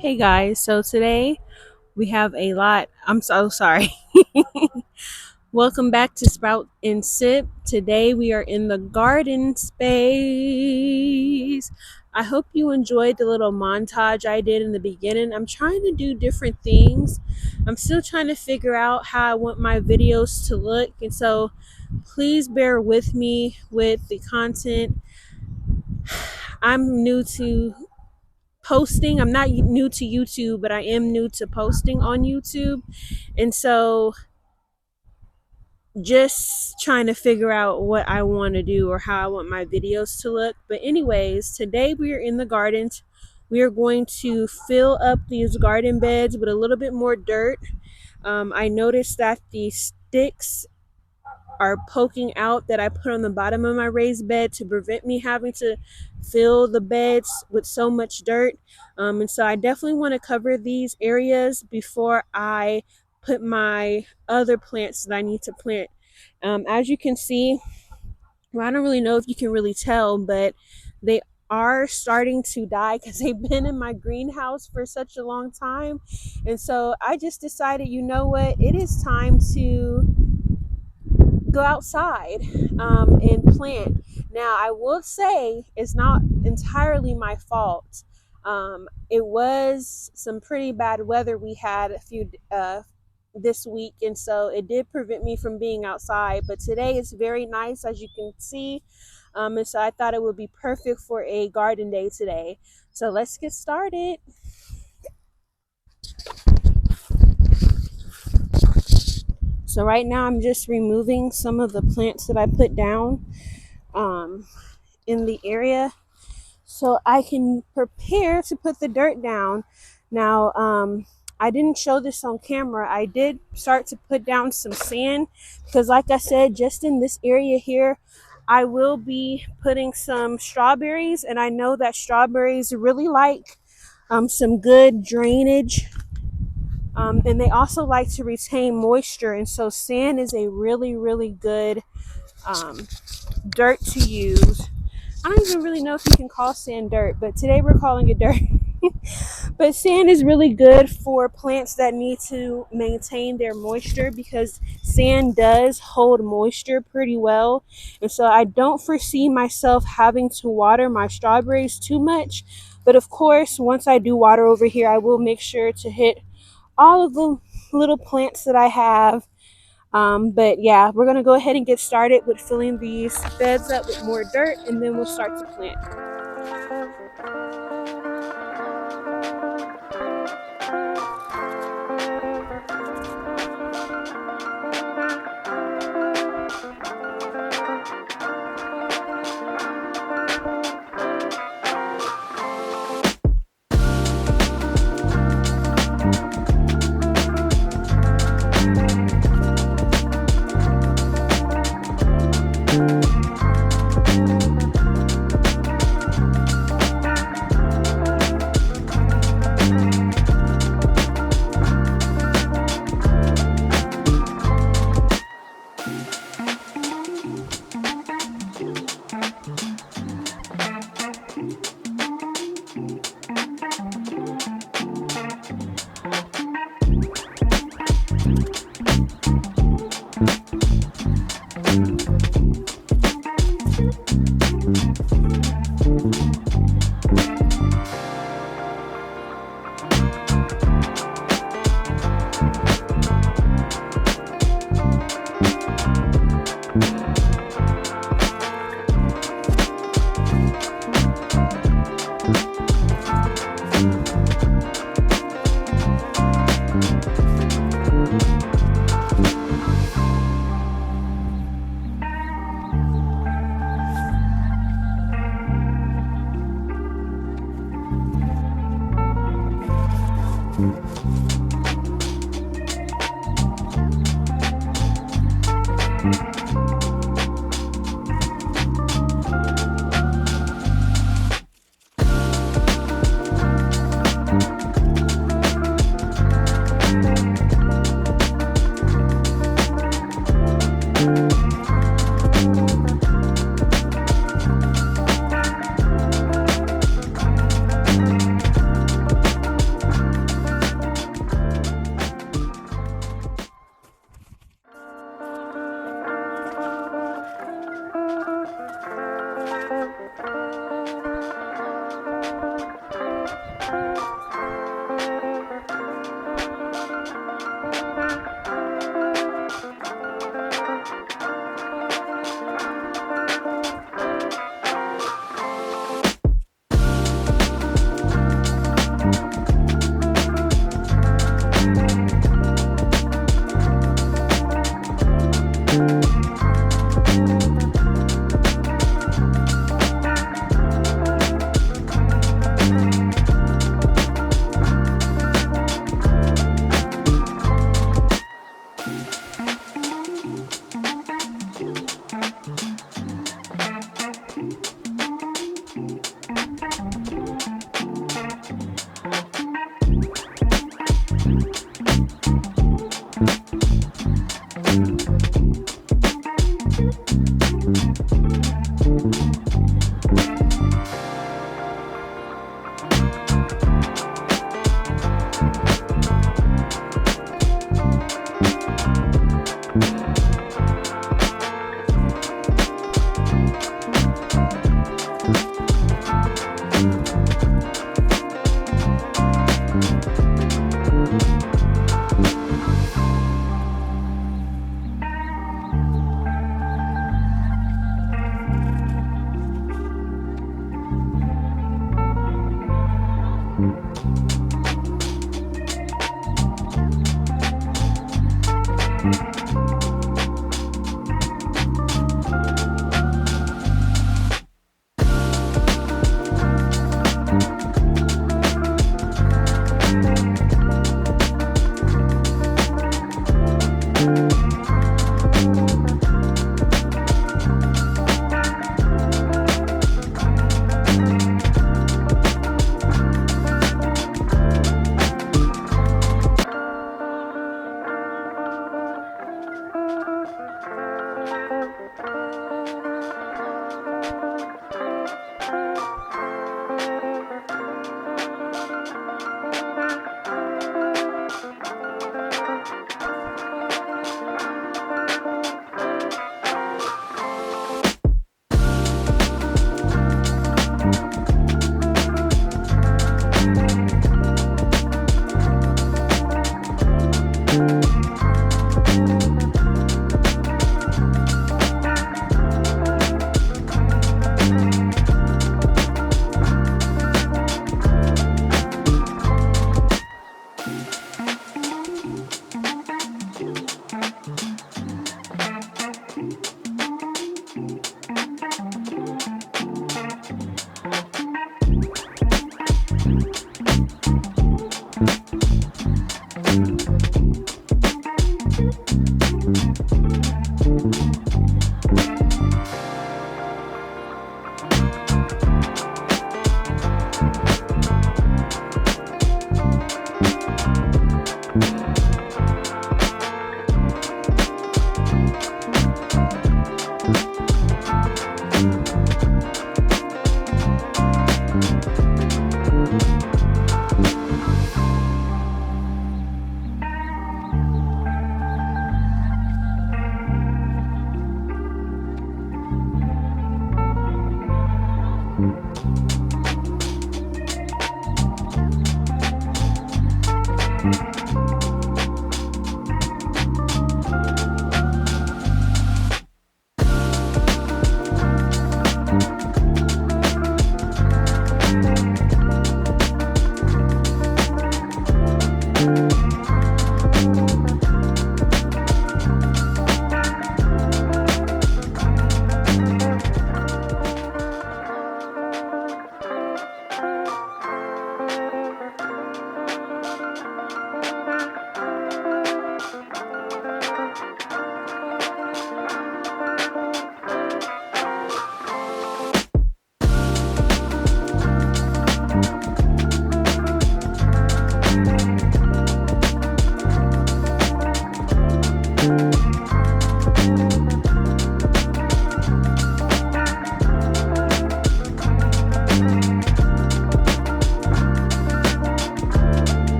Hey guys, so today we have a lot. I'm so sorry. Welcome back to Sprout and Sip. Today we are in the garden space. I hope you enjoyed the little montage I did in the beginning. I'm trying to do different things. I'm still trying to figure out how I want my videos to look, and so please bear with me with the content. I'm new to posting. I'm not new to YouTube, but I am new to posting on YouTube. And so just trying to figure out what I want to do or how I want my videos to look. But anyways, today we are in the gardens. We are going to fill up these garden beds with a little bit more dirt. I noticed that the sticks are poking out that I put on the bottom of my raised bed to prevent me having to fill the beds with so much dirt. And so I definitely want to cover these areas before I put my other plants that I need to plant. As you can see, well, I don't really know if you can really tell, but they are starting to die because they've been in my greenhouse for such a long time. And so I just decided, you know what, it is time to go outside and plant. Now, I will say it's not entirely my fault. It was some pretty bad weather we had a few this week, and so it did prevent me from being outside. But today is very nice, as you can see, and so I thought it would be perfect for a garden day today. So let's get started. So right now I'm just removing some of the plants that I put down in the area so I can prepare to put the dirt down. Now, I didn't show this on camera. I did start to put down some sand because, like I said, just in this area here, I will be putting some strawberries, and I know that strawberries really like some good drainage. And they also like to retain moisture, and so sand is a really, really good dirt to use. I don't even really know if you can call sand dirt, but today we're calling it dirt. But sand is really good for plants that need to maintain their moisture because sand does hold moisture pretty well. And so I don't foresee myself having to water my strawberries too much. But of course, once I do water over here, I will make sure to hit all of the little plants that I have. But yeah, we're going to go ahead and get started with filling these beds up with more dirt, and then we'll start to plant.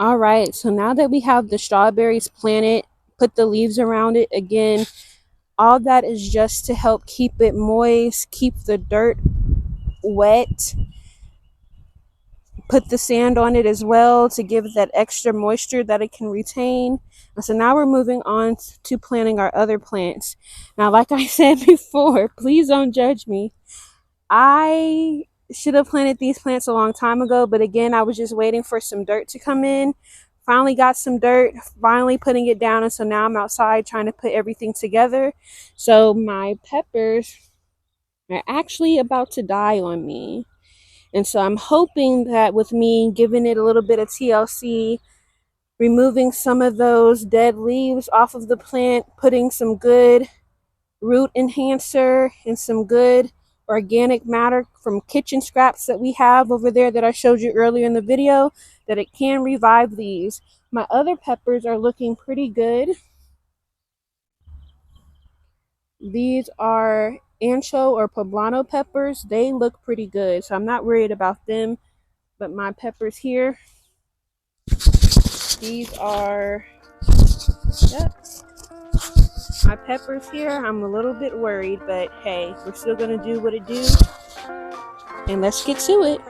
All right, so now that we have the strawberries planted, put the leaves around it again, all that is just to help keep it moist, keep the dirt wet, put the sand on it as well to give it that extra moisture that it can retain. And so now we're moving on to planting our other plants. Now, like I said before, please don't judge me. I should have planted these plants a long time ago, but again, I was just waiting for some dirt to come in. Finally got some dirt, finally putting it down, and so now I'm outside trying to put everything together. So my peppers are actually about to die on me. And so I'm hoping that with me giving it a little bit of TLC, removing some of those dead leaves off of the plant, putting some good root enhancer and some good organic matter from kitchen scraps that we have over there that I showed you earlier in the video, that it can revive these. My other peppers are looking pretty good. These are ancho or poblano peppers. They look pretty good, so I'm not worried about them. But my peppers here, these are, yep, my peppers here, I'm a little bit worried, but hey, we're still gonna do what it do, and let's get to it.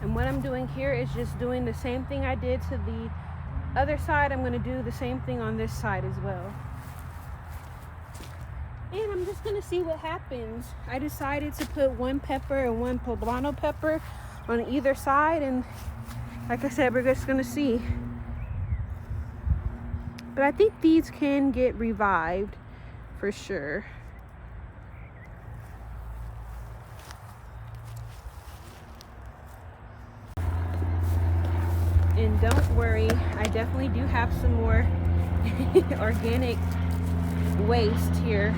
And what I'm doing here is just doing the same thing I did to the other side. I'm going to do the same thing on this side as well. And I'm just going to see what happens. I decided to put one pepper and one poblano pepper on either side. And like I said, we're just going to see. But I think these can get revived for sure. And don't worry, I definitely do have some more organic waste here.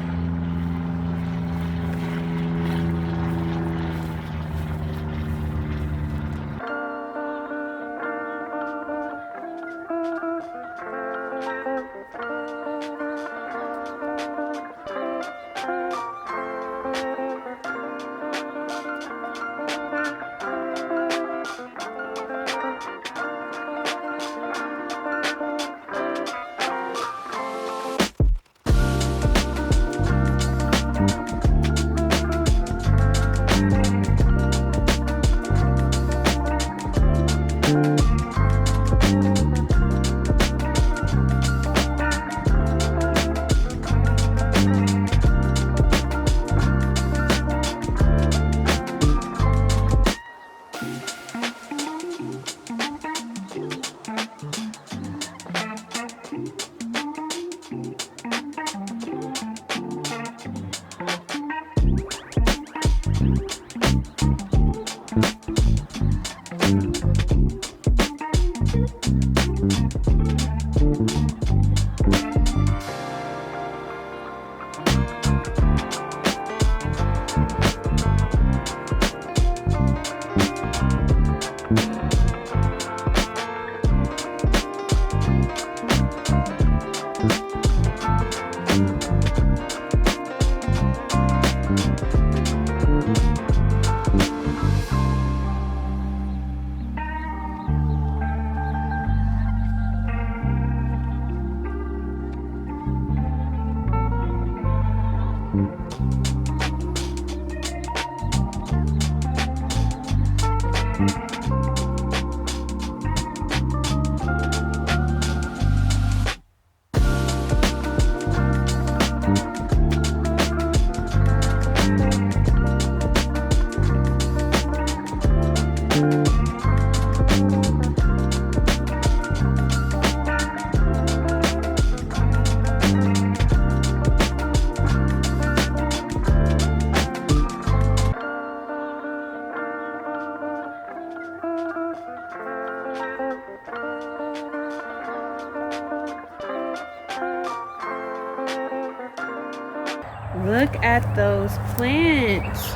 Look at those plants.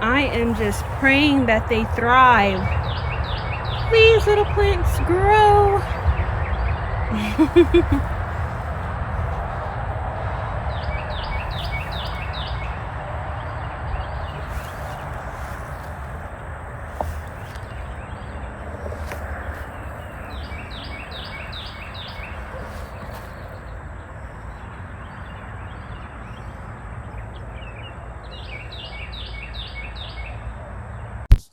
I am just praying that they thrive. Please, little plants, grow.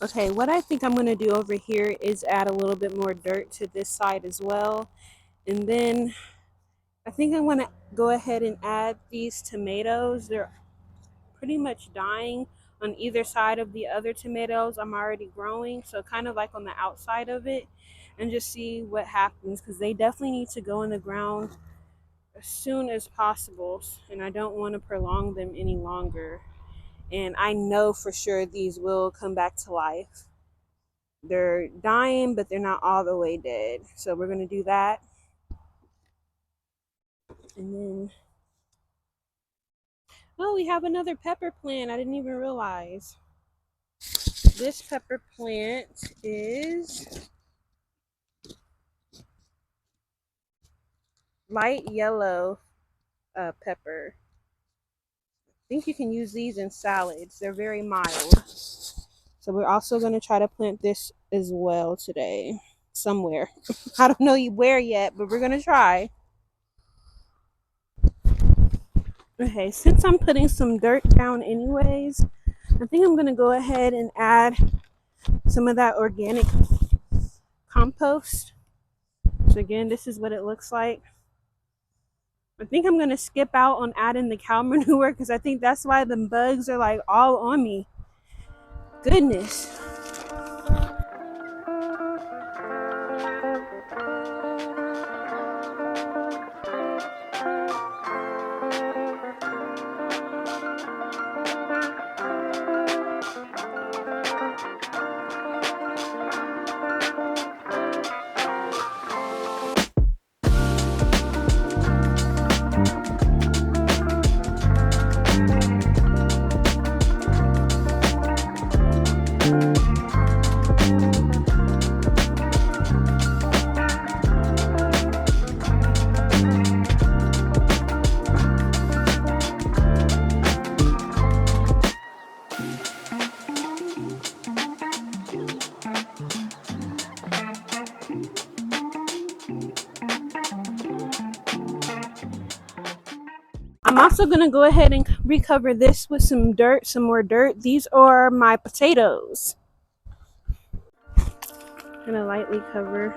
Okay, what I think I'm going to do over here is add a little bit more dirt to this side as well. And then I think I'm going to go ahead and add these tomatoes. They're pretty much dying on either side of the other tomatoes I'm already growing. So kind of like on the outside of it, and just see what happens, because they definitely need to go in the ground as soon as possible. And I don't want to prolong them any longer. And I know for sure these will come back to life. They're dying, but they're not all the way dead. So we're going to do that. And then, oh, we have another pepper plant. I didn't even realize. This pepper plant is light yellow pepper. I think you can use these in salads. They're very mild. So we're also going to try to plant this as well today. Somewhere. I don't know where yet, but we're going to try. Okay, since I'm putting some dirt down anyways, I think I'm going to go ahead and add some of that organic compost. So again, this is what it looks like. I think I'm going to skip out on adding the cow manure, because I think that's why the bugs are like all on me. Goodness. I'm also going to go ahead and recover this with some dirt, some more dirt. These are my potatoes. I'm going to lightly cover.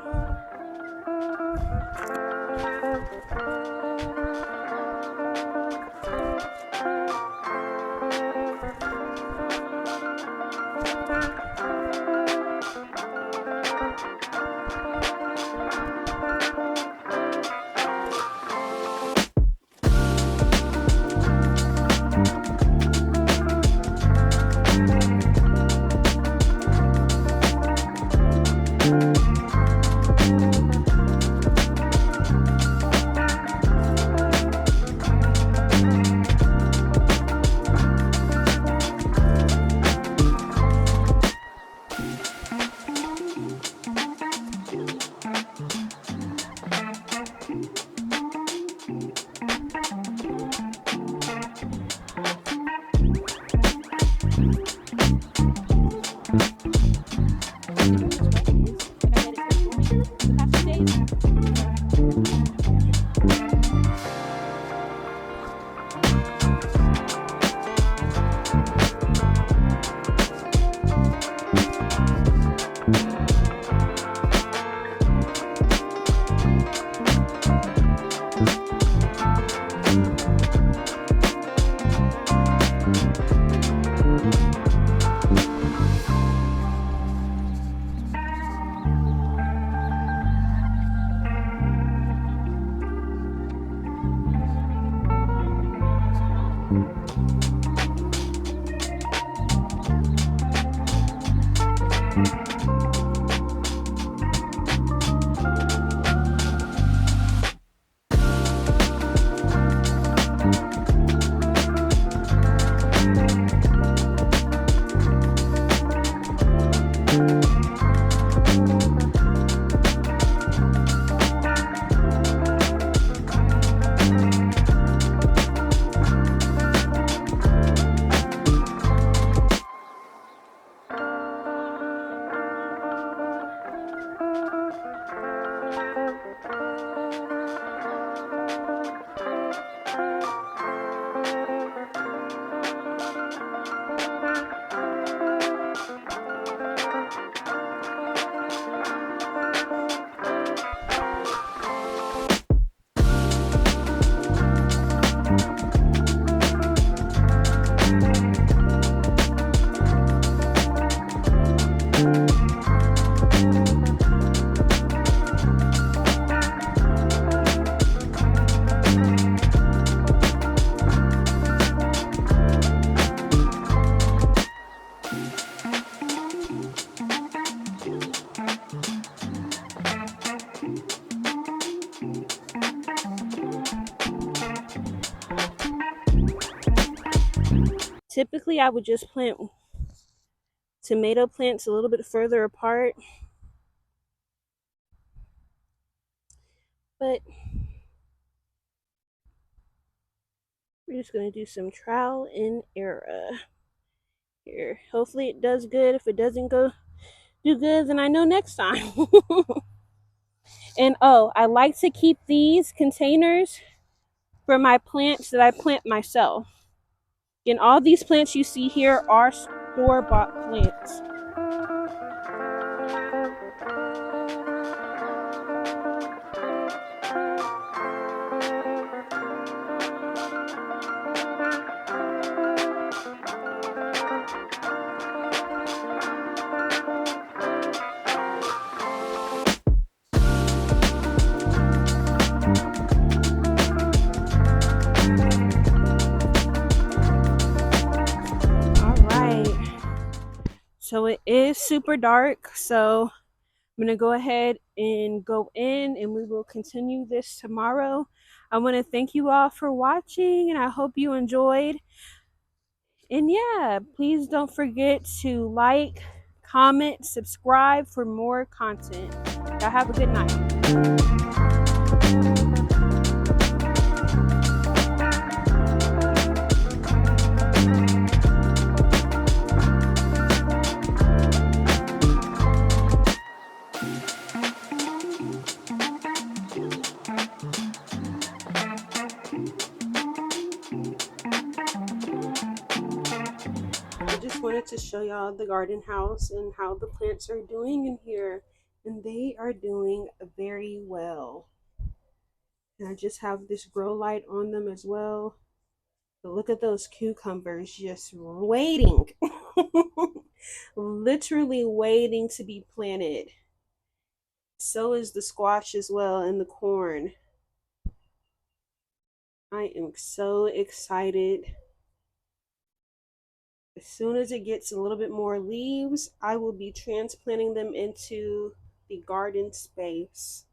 Typically I would just plant tomato plants a little bit further apart, but we're just going to do some trial and error here. Hopefully it does good. If it doesn't do good, then I know next time. And oh, I like to keep these containers for my plants that I plant myself. And all these plants you see here are store-bought plants. All right. So it is super dark. So I'm going to go ahead and go in and we will continue this tomorrow. I want to thank you all for watching and I hope you enjoyed. And yeah, please don't forget to like, comment, subscribe for more content. Y'all have a good night. I just wanted to show y'all the garden house and how the plants are doing in here. And they are doing very well. And I just have this grow light on them as well. But look at those cucumbers just waiting. Literally waiting to be planted. So is the squash as well and the corn. I am so excited. As soon as it gets a little bit more leaves, I will be transplanting them into the garden space.